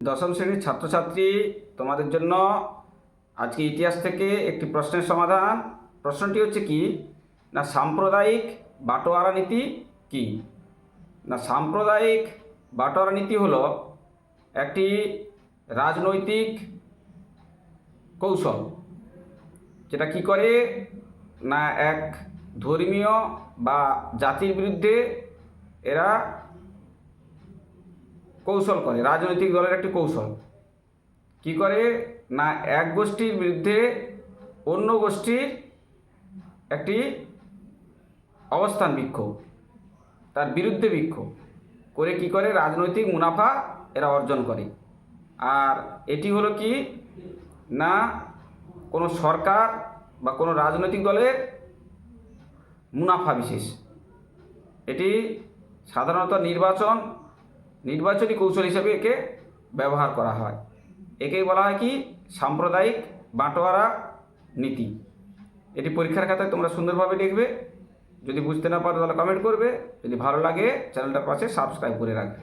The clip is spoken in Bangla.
দশম শ্রেণীর ছাত্রছাত্রী, তোমাদের জন্য আজকে ইতিহাস থেকে একটি প্রশ্নের সমাধান। প্রশ্নটি হচ্ছে কি না, সাম্প্রদায়িক বাটোয়ারা নীতি কি? না, সাম্প্রদায়িক বাটোয়ারা নীতি হলো একটি রাজনৈতিক কৌশল, যেটা কি করে না এক ধর্মীয় বা জাতির বিরুদ্ধে এরা কৌশল করে। রাজনৈতিক দলের একটি কৌশল কি করে না এক গোষ্ঠীর বিরুদ্ধে অন্য গোষ্ঠীর একটি অবস্থান বিক্ষোভ, তার বিরুদ্ধে বিক্ষোভ করে কি করে রাজনৈতিক মুনাফা এরা অর্জন করে। আর এটি হলো কি না কোনো সরকার বা কোনো রাজনৈতিক দলের মুনাফা বিশেষ। এটি সাধারণত নির্বাচনী কৌশল হিসেবে একে ব্যবহার করা হয়। একেই বলা হয় কি সাম্প্রদায়িক বাটোয়ারা নীতি। এটি পরীক্ষার খাতায় তোমরা সুন্দরভাবে লিখবে। যদি বুঝতে না পারো তাহলে কমেন্ট করবে। যদি ভালো লাগে চ্যানেলটার পাশে সাবস্ক্রাইব করে রাখবে।